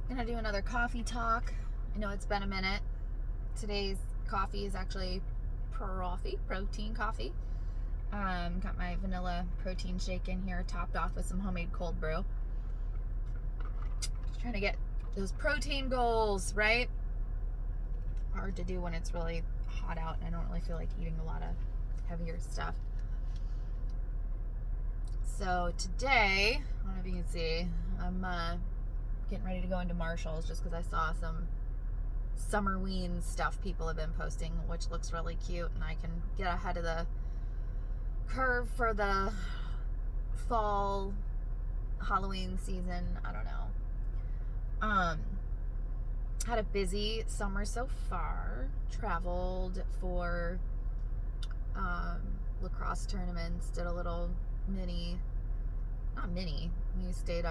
Gonna do another coffee talk. I know it's been a minute. Today's coffee is actually protein coffee. Got my vanilla protein shake in here, topped off with some homemade cold brew. Just trying to get those protein goals, right? Hard to do when it's really hot out and I don't really feel like eating a lot of heavier stuff. So today, I don't know if you can see, I'm getting ready to go into Marshall's just because I saw some Summerween stuff people have been posting, which looks really cute, and I can get ahead of the curve for the fall Halloween season. I don't know. Had a busy summer so far. Traveled for lacrosse tournaments, did a little not mini, we stayed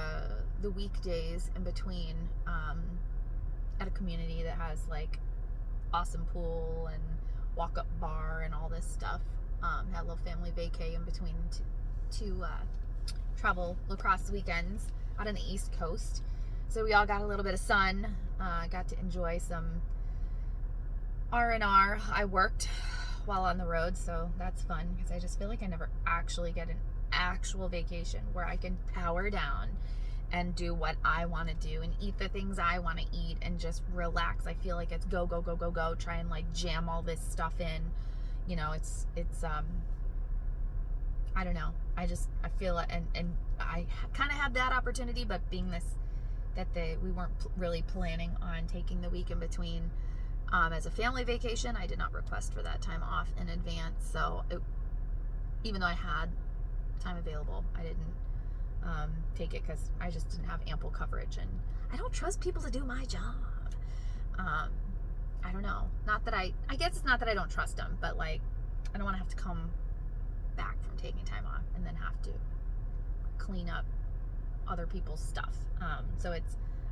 the weekdays in between at a community that has like awesome pool and walk-up bar and all this stuff. Had a little family vacay in between two travel lacrosse weekends out on the East Coast. So we all got a little bit of sun, got to enjoy some R&R. I worked while on the road, so that's fun because I just feel like I never actually get an actual vacation where I can power down and do what I want to do and eat the things I want to eat and just relax. I feel like it's go, try and like jam all this stuff in. You know, it's I don't know. I feel it, and I kind of had that opportunity, but being we weren't really planning on taking the week in between as a family vacation, I did not request for that time off in advance. So even though I had time available, I didn't take it because I just didn't have ample coverage, and I don't trust people to do my job. I don't know. Not that I guess it's not that I don't trust them, but like I don't want to have to come back from taking time off and then have to clean up other people's stuff. So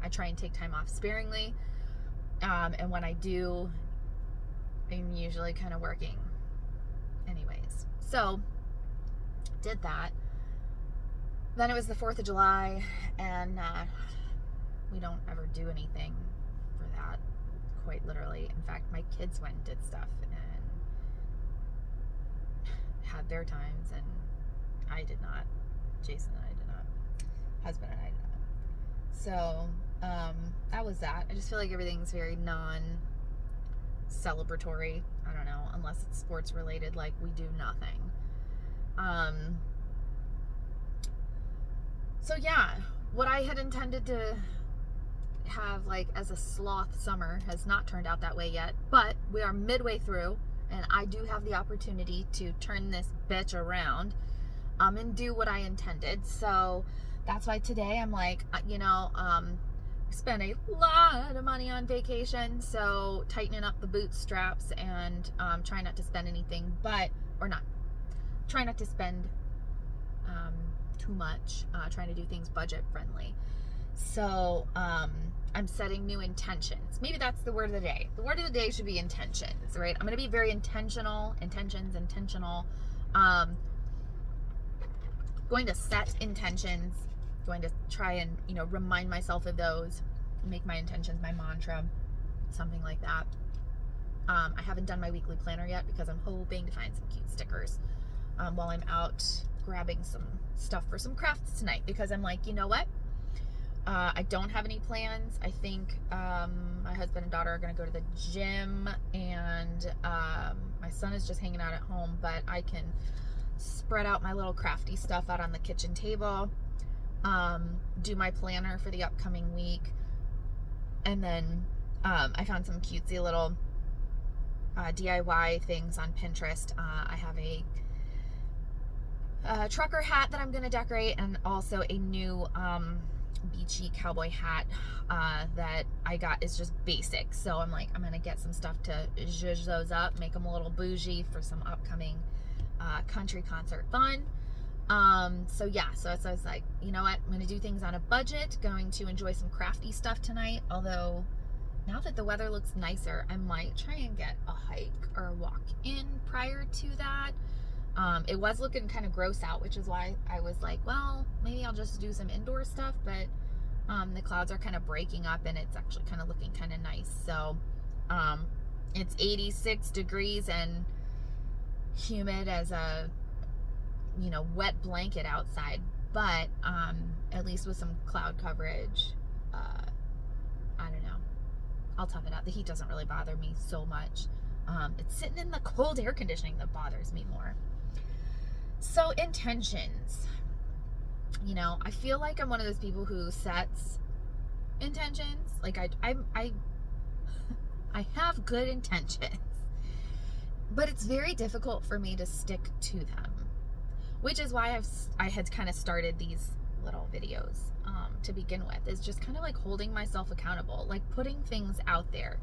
I try and take time off sparingly, and when I do, I'm usually kind of working anyways. So did that. Then it was the 4th of July, and we don't ever do anything for that, quite literally. In fact, my kids went and did stuff and had their times, and I did not. Jason and I did not. Husband and I did not. So that was that. I just feel like everything's very non-celebratory. I don't know, unless it's sports related, like we do nothing. So yeah, what I had intended to have like as a sloth summer has not turned out that way yet, but we are midway through, and I do have the opportunity to turn this bitch around and do what I intended. So that's why today I'm like, spent a lot of money on vacation, so tightening up the bootstraps and try not to spend anything, try not to spend too much, trying to do things budget friendly. So I'm setting new intentions. Maybe that's the word of the day. The word of the day should be intentions, right? I'm going to be very intentional. Going to set intentions, going to try and remind myself of those, make my intentions my mantra, something like that. I haven't done my weekly planner yet because I'm hoping to find some cute stickers while I'm out grabbing some stuff for some crafts tonight, because I'm like, you know what? I don't have any plans. I think my husband and daughter are going to go to the gym, and my son is just hanging out at home, but I can spread out my little crafty stuff out on the kitchen table, do my planner for the upcoming week, and then I found some cutesy little DIY things on Pinterest. I have a trucker hat that I'm going to decorate, and also a new beachy cowboy hat that I got is just basic. So I'm like, I'm going to get some stuff to zhuzh those up, make them a little bougie for some upcoming country concert fun. So I was like, you know what? I'm going to do things on a budget, going to enjoy some crafty stuff tonight. Although now that the weather looks nicer, I might try and get a hike or a walk in prior to that. It was looking kind of gross out, which is why I was like, well, maybe I'll just do some indoor stuff, but The clouds are kind of breaking up and it's actually kind of looking kind of nice. So it's 86 degrees and humid as a, you know, wet blanket outside, but at least with some cloud coverage, I don't know, I'll tough it out. The heat doesn't really bother me so much. It's sitting in the cold air conditioning that bothers me more. So intentions, you know, I feel like I'm one of those people who sets intentions. Like I have good intentions, but it's very difficult for me to stick to them, which is why I had kind of started these little videos to begin with, is just kind of like holding myself accountable, like putting things out there.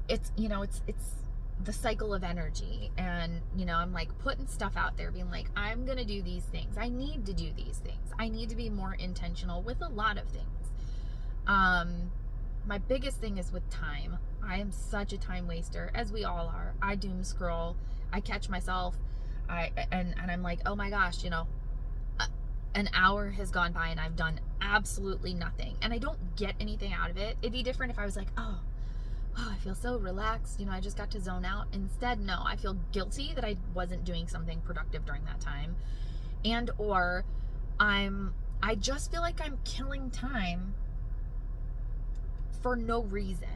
It's, you know, it's the cycle of energy, and, you know, I'm like putting stuff out there, being like, I'm gonna do these things, I need to do these things, I need to be more intentional with a lot of things. My biggest thing is with time. I am such a time waster, as we all are. I doom scroll, I catch myself, and I'm like, oh my gosh, you know, an hour has gone by and I've done absolutely nothing, and I don't get anything out of it. It'd be different if I was like, oh, I feel so relaxed, you know, I just got to zone out. Instead, no, I feel guilty that I wasn't doing something productive during that time, and or I just feel like I'm killing time for no reason.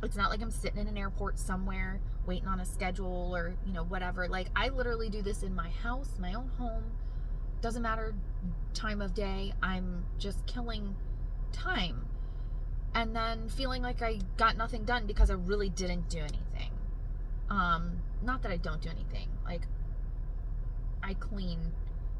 It's not like I'm sitting in an airport somewhere waiting on a schedule or, you know, whatever. Like, I literally do this in my house, my own home. Doesn't matter time of day. I'm just killing time. And then feeling like I got nothing done because I really didn't do anything. Not that I don't do anything. Like, I clean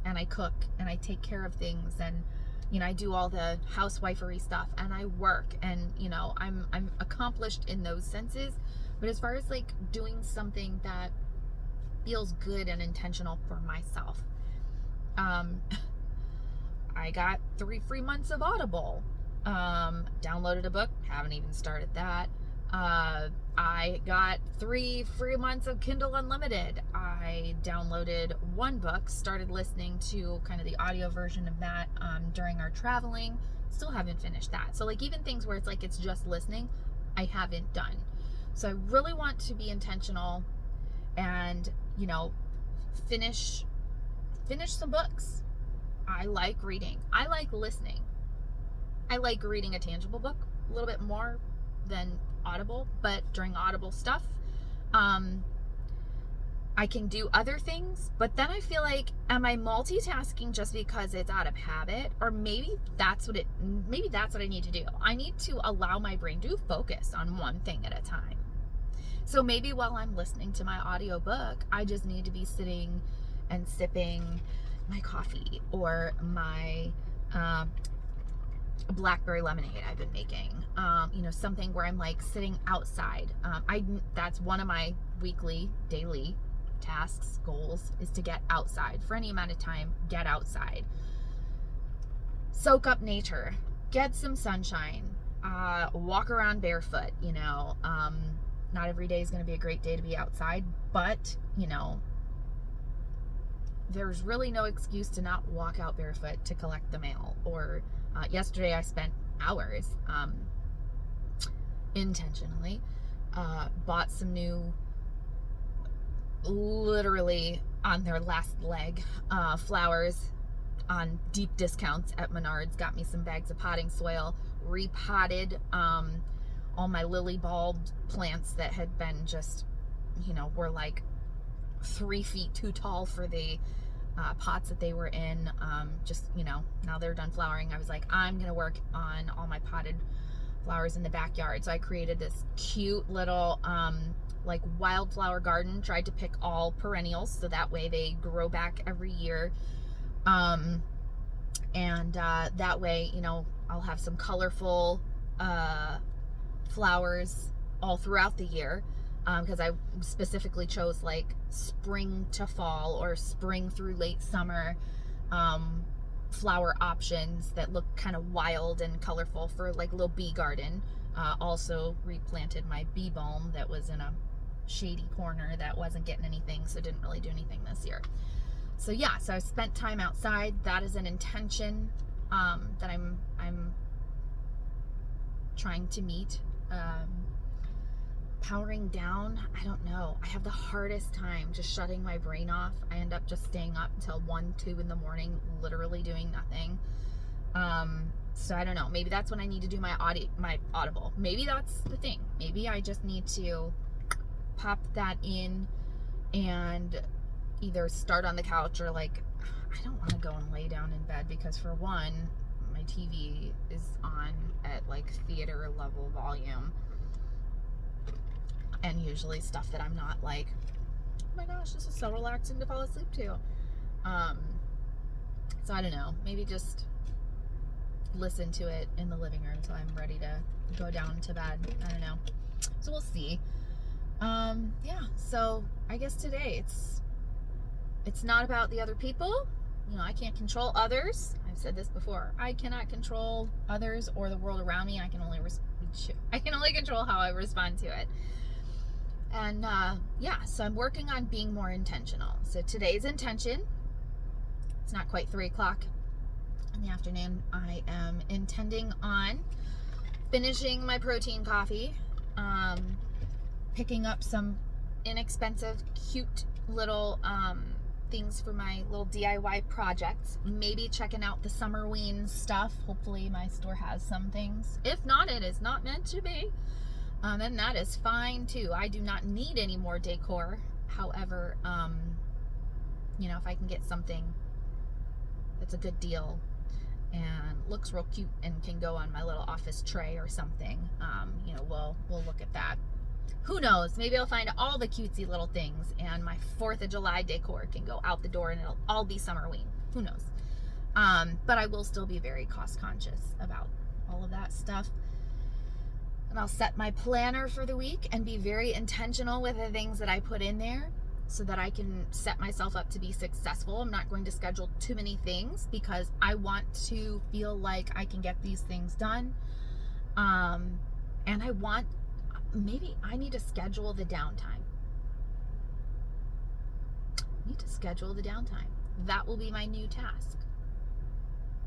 and I cook and I take care of things, and, you know, I do all the housewifery stuff, and I work, and, you know, I'm accomplished in those senses. But as far as like doing something that feels good and intentional for myself, I got 3 free months of Audible. Downloaded a book, haven't even started that. I got 3 free months of Kindle Unlimited. I downloaded 1 book, started listening to kind of the audio version of that during our traveling. Still haven't finished that. So like, even things where it's like it's just listening, I haven't done. So I really want to be intentional and, you know, finish some books. I like reading. I like listening. I like reading a tangible book a little bit more than Audible, but during Audible stuff, I can do other things, but then I feel like, am I multitasking just because it's out of habit? Or maybe that's what I need to do. I need to allow my brain to focus on one thing at a time. So maybe while I'm listening to my audiobook, I just need to be sitting and sipping my coffee or my blackberry lemonade I've been making. You know, something where I'm like sitting outside. That's one of my weekly, daily tasks, goals, is to get outside for any amount of time. Get outside, soak up nature, get some sunshine, walk around barefoot. You know, not every day is going to be a great day to be outside, but, you know, there's really no excuse to not walk out barefoot to collect the mail. Or yesterday I spent hours intentionally bought some new, literally on their last leg, flowers on deep discounts at Menards. Got me some bags of potting soil, repotted all my lily bulb plants that had been just, you know, were like 3 feet too tall for the pots that they were in. Just, you know, now they're done flowering. I was like, I'm gonna work on all my potted flowers in the backyard. So I created this cute little like wildflower garden. Tried to pick all perennials so that way they grow back every year, and that way, you know, I'll have some colorful flowers all throughout the year, because I specifically chose like spring to fall or spring through late summer flower options that look kind of wild and colorful for like a little bee garden. Also replanted my bee balm that was in a shady corner that wasn't getting anything, so didn't really do anything this year. So yeah, so I spent time outside. That is an intention that I'm trying to meet. Powering down, I don't know. I have the hardest time just shutting my brain off. I end up just staying up until 1, 2 in the morning, literally doing nothing. So I don't know. Maybe that's when I need to do my Audible. Maybe that's the thing. Maybe I just need to pop that in and either start on the couch or like, I don't want to go and lay down in bed because for one, my TV is on at like theater level volume. And usually stuff that I'm not like, oh my gosh, this is so relaxing to fall asleep to. So I don't know. Maybe just listen to it in the living room until I'm ready to go down to bed. I don't know. So we'll see. Yeah. So I guess today it's not about the other people. You know, I can't control others. I've said this before. I cannot control others or the world around me. I can only control how I respond to it. And yeah, so I'm working on being more intentional. So today's intention, it's not quite 3 o'clock in the afternoon. I am intending on finishing my protein coffee, picking up some inexpensive, cute little things for my little DIY projects. Maybe checking out the Summerween stuff. Hopefully my store has some things. If not, it is not meant to be. And that is fine too. I do not need any more decor. However, you know, if I can get something that's a good deal and looks real cute and can go on my little office tray or something, you know, we'll look at that. Who knows? Maybe I'll find all the cutesy little things and my 4th of July decor can go out the door and it'll all be Summerween. Who knows? But I will still be very cost conscious about all of that stuff. And I'll set my planner for the week and be very intentional with the things that I put in there so that I can set myself up to be successful. I'm not going to schedule too many things because I want to feel like I can get these things done. And maybe I need to schedule the downtime. That will be my new task,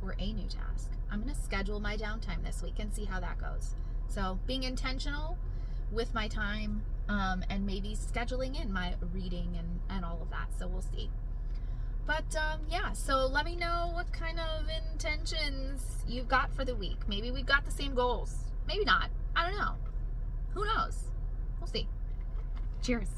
or a new task. I'm going to schedule my downtime this week and see how that goes. So being intentional with my time, and maybe scheduling in my reading and all of that. So we'll see. But yeah, so let me know what kind of intentions you've got for the week. Maybe we've got the same goals. Maybe not. I don't know. Who knows? We'll see. Cheers.